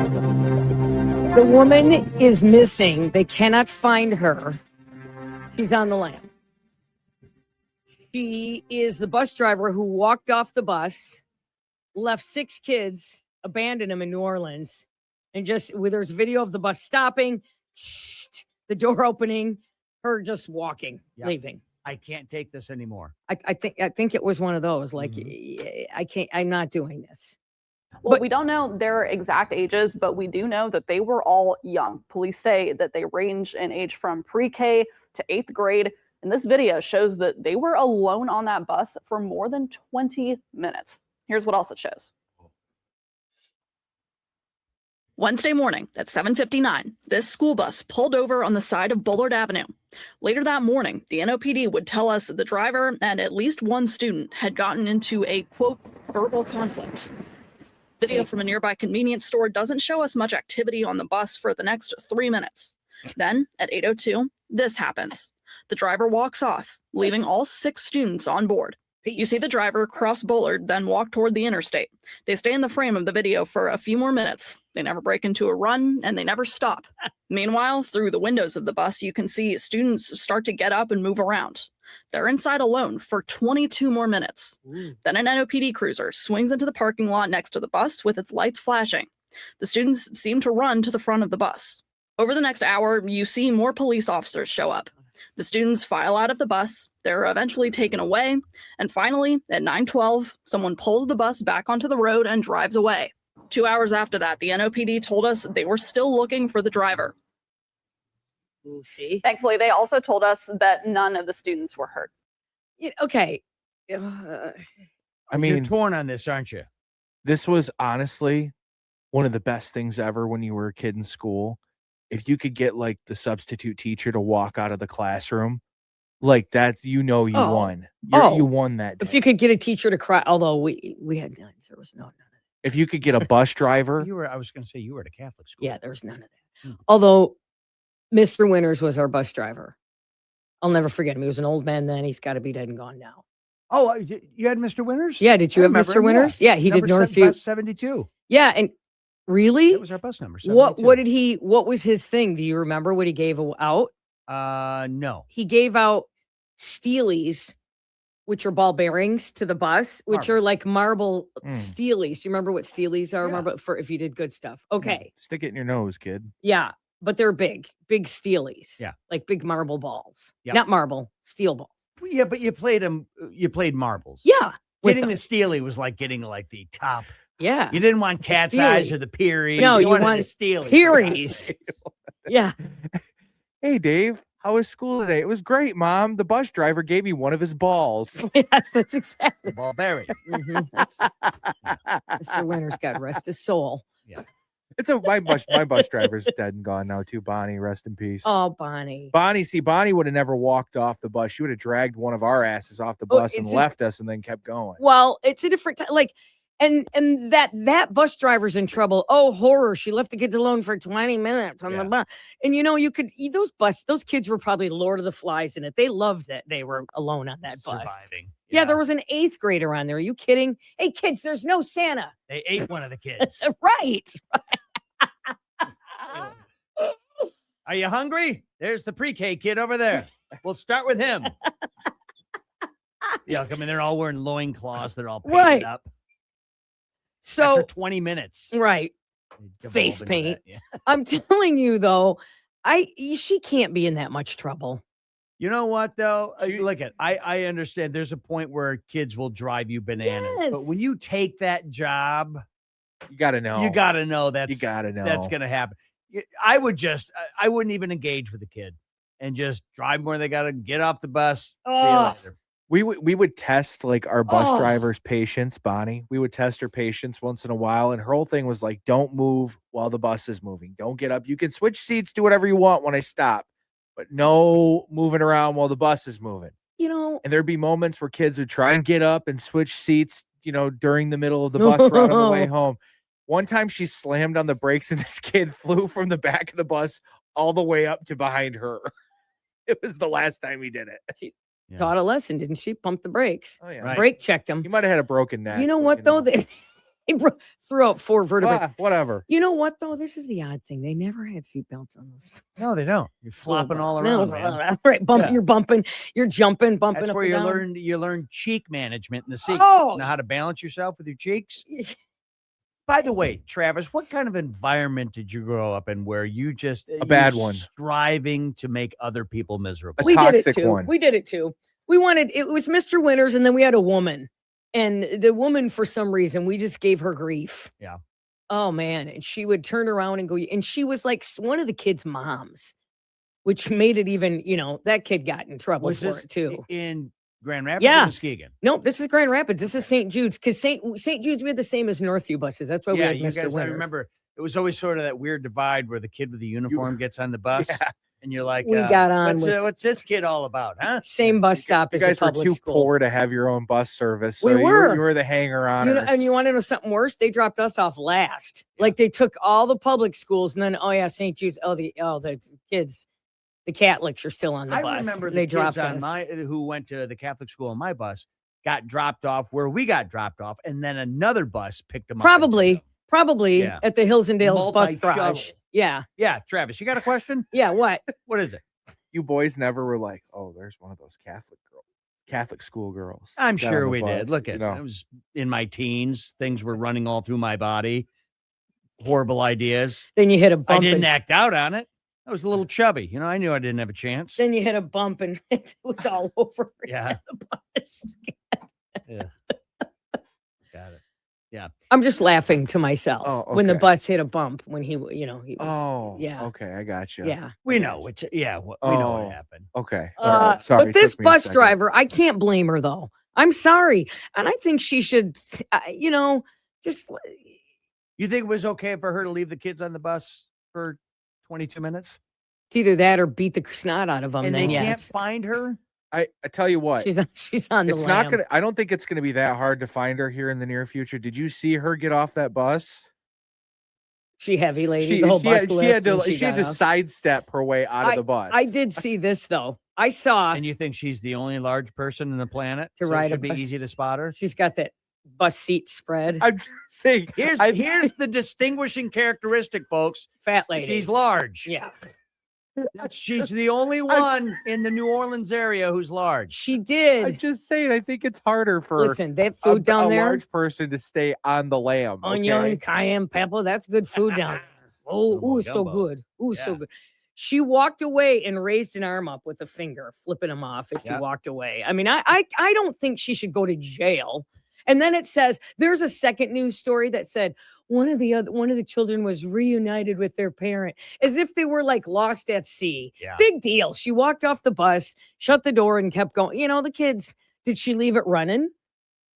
The woman is missing. They cannot find her. She's on the lam. She is the bus driver who walked off the bus, left 6 kids, abandoned them in New Orleans, and just there's video of the bus stopping, the door opening, her just walking, leaving. I can't take this anymore. I think it was one of those. Like, I can't. I'm not doing this. Well, we don't know their exact ages, but we do know that they were all young. Police say that they range in age from pre-K to 8th grade. And this video shows that they were alone on that bus for more than 20 minutes. Here's what else it shows. Wednesday morning at 7:59, this school bus pulled over on the side of Bullard Avenue. Later that morning, the NOPD would tell us that the driver and at least one student had gotten into a, quote, verbal conflict. Video from a nearby convenience store doesn't show us much activity on the bus for the next 3 minutes. Then, at 8:02, this happens. The driver walks off, leaving all 6 students on board. You see the driver cross Bullard, then walk toward the interstate. They stay in the frame of the video for a few more minutes. They never break into a run, and they never stop. Meanwhile, through the windows of the bus, you can see students start to get up and move around. They're inside alone for 22 more minutes. Then an NOPD cruiser swings into the parking lot next to the bus with its lights flashing. The students seem to run to the front of the bus. Over the next hour, you see more police officers show up. The students file out of the bus, they're eventually taken away, and finally, at 9:12, someone pulls the bus back onto the road and drives away. 2 hours after that, the NOPD told us they were still looking for the driver. Ooh, see? Thankfully, they also told us that none of the students were hurt. Okay. I mean, you're torn on this, aren't you? This was honestly one of the best things ever when you were a kid in school. If you could get like the substitute teacher to walk out of the classroom like that, you won. You won that day. If you could get a teacher to cry, although we had none, there was none of that. If you could get a bus driver. I was going to say you were at a Catholic school. Yeah, there was none of that. Although Mr. Winters was our bus driver. I'll never forget him. He was an old man then. He's got to be dead and gone now. Oh, you had Mr. Winters? Yeah, did you have Mr. Winters? Yeah, he did Northview. Bus 72. Yeah, and really? It was our bus number. 72. What was his thing? Do you remember what he gave out? No. He gave out Steelies, which are ball bearings to the bus, which are like marble Steelies. Do you remember what Steelies are? Yeah. Remember for if you did good stuff. Okay. Stick it in your nose, kid. Yeah, but they're big Steelies. Yeah. Like big marble balls. Yep. Not marble, steel balls. Yeah, but you played them. You played marbles. Yeah. Getting the Steely was like getting like the top. Yeah. You didn't want Cat's Steely. Eyes or the Pearies. No, you wanted wanted the Steely. Pearies. Yeah. Hey, Dave, how was school today? It was great, Mom. The bus driver gave me one of his balls. Yes, that's exactly. Ball berry. Mr. Winters, God rest his soul. Yeah. My bus driver's dead and gone now too. Bonnie, rest in peace. Oh, Bonnie. Bonnie would have never walked off the bus. She would have dragged one of our asses off the bus and left us and then kept going. Well, it's a different time. Like, and that bus driver's in trouble. Oh, horror. She left the kids alone for 20 minutes on the bus. And those kids were probably Lord of the Flies in it. They loved that they were alone on that bus. Surviving. Yeah, there was an 8th grader on there. Are you kidding? Hey, kids, there's no Santa. They ate one of the kids. Right. Are you hungry? There's the pre-K kid over there. We'll start with him. Yeah, I mean, they're all wearing loincloths. They're all painted up. So after 20 minutes. Right. Face paint. Yeah. I'm telling you, though, she can't be in that much trouble. You know what, though? Look I understand there's a point where kids will drive you bananas. Yes. But when you take that job, you got to know. You got to know that's going to happen. I wouldn't even engage with the kid and just drive them where they got to get off the bus. See you later. We would test like our bus driver's patience, Bonnie. We would test her patience once in a while. And her whole thing was like, don't move while the bus is moving. Don't get up. You can switch seats, do whatever you want when I stop, but no moving around while the bus is moving. And there'd be moments where kids would try and get up and switch seats, during the middle of the bus route on the way home. One time she slammed on the brakes and this kid flew from the back of the bus all the way up to behind her. It was the last time he did it. She taught a lesson, didn't she? Pumped the brakes. Oh, yeah. Right. Brake checked him. He might have had a broken neck. You know what, though? threw out 4 vertebrae. Whatever. You know what though? This is the odd thing. They never had seatbelts on those. No, they don't. You're flopping all No, around, man. right, Yeah. you're bumping, you're jumping, bumping That's up where and you down. learn cheek management in the seat. Oh. Know how to balance yourself with your cheeks. By the way, Travis, what kind of environment did you grow up in where you just A bad one. striving to make other people miserable? We did it toxic too. one. We did it too. We wanted it was Mr. Winters, and then we had a woman, and the woman for some reason we just gave her grief. Yeah. Oh man, and she would turn around and go, and she was like one of the kids' moms, which made it even. That kid got in trouble Was for this it too. in Grand Rapids Yeah. or Muskegon? Nope, this is Grand Rapids. This is St. Jude's because St. Jude's we had the same as Northview buses. That's why we Yeah, had you Mr. guys. I Winters. remember it was always sort of that weird divide where the kid with the uniform gets on the bus, and you're like, We got on with- What's this kid all about, huh? Same bus stop You as a guys were public too school. poor to have your own bus service. So We were. You were the hanger on. And you want to know something worse? They dropped us off last. Like they took all the public schools, and then St. Jude's. The kids, the Catholics are still on the I bus. remember and they the kids dropped on us. who went to the Catholic school on my bus got dropped off where we got dropped off, and then another bus picked them up. and took them. Probably Yeah. at the Hills and Dales bus Multi-shuttle. garage. Yeah, Yeah, Travis, you got a question? yeah. What? What is it? You boys never were like, oh, there's one of those Catholic school girls. I'm Got on sure the we did. bus, Look at I was in my teens. Things were running all through my body. Horrible ideas. Then you hit a I bump. didn't and, act out on it. I was a little chubby. I knew I didn't have a chance. then you hit a bump, and it was all over. Yeah. the bus. Yeah. Got it. I'm just laughing to myself Oh, when the okay. bus hit a bump when he was. Oh, yeah. Okay, I got you. Yeah. We know which. Yeah, we know Oh. what happened. Okay. all right, sorry. But this took me a bus second. driver, I can't blame her though. I'm sorry, and I think she should, just You think it was okay for her to leave the kids on the bus for 22 minutes? it's either that or beat the snot out of them. And then they can't yes, find her? I tell you what. she's on the. It's not lam. gonna. I don't think it's gonna be that hard to find her here in the near future. Did you see her get off that bus? She heavy lady. She the whole she bus had, she lift had to and she had got to off. sidestep her way out of the bus. I did see this though. I saw And you think she's the only large person on the planet? To so ride it a should be bus. easy to spot her? she's got that bus seat spread. I'm just saying. Here's the distinguishing characteristic, folks. Fat lady. She's large. yeah. She's the only one in the New Orleans area who's large. She I'm did. just saying. I think it's harder for Listen, they have food down a there. large person to stay on the lamb. Onion, okay? cayenne pepper. That's good food down there. Oh, Gumbo, ooh, so gumbo. good. Ooh, so Yeah. good. She walked away and raised an arm up with a finger, flipping him off if Yeah. he walked away. I mean, I don't think she should go to jail. And then it says there's a second news story that said one of the children was reunited with their parent, as if they were like lost at sea. Yeah. Big deal. She walked off the bus, shut the door, and kept going. The kids. Did she leave it running?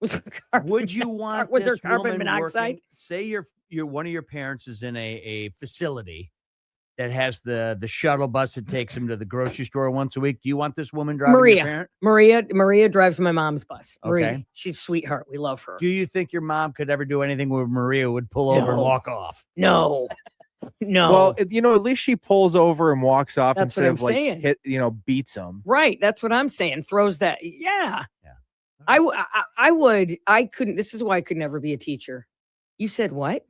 Was the carbon Would you mon- want was there this carbon woman monoxide? working- say you're one of your parents is in a facility that has the shuttle bus that takes him to the grocery store once a week. Do you want this woman driving Maria. your parent? Maria drives my mom's bus. Maria, Okay. she's a sweetheart. We love her. Do you think your mom could ever do anything where Maria would pull over and No. walk off? No, no. Well, at least she pulls over and walks off That's instead what of I'm like saying. beats him. right. That's what I'm saying. Throws that. Yeah. Yeah. I would. I couldn't. This is why I could never be a teacher. You said what?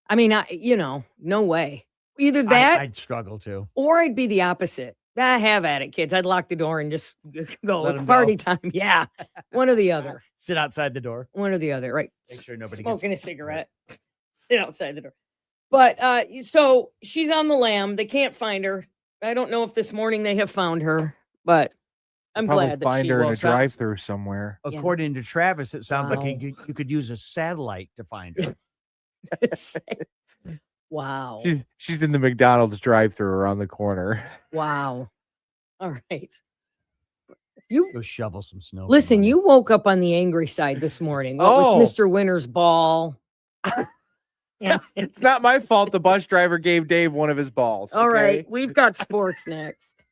I mean, no way. Either that I'd struggle to. or I'd be the opposite. Have at it, kids. I'd lock the door and just go. Let It's 'em party time. Yeah. One or the other. Sit outside the door. One or the other. Right. Make sure nobody Smoking gets a cigarette. Sit outside the door. But so she's on the lam. They can't find her. I don't know if this morning they have found her, but I'm Probably glad that find she her in Well, a sounds- drive-through somewhere. Yeah. According to Travis, it sounds like Wow. you could use a satellite to find her. Wow. She's in the McDonald's drive-through around the corner. Wow. All right. You Go shovel some snow. for listen, money. you woke up on the angry side this morning. What Oh. with Mr. Winter's ball. Yeah. It's not my fault the bus driver gave Dave one of his balls. All okay? right. We've got sports next.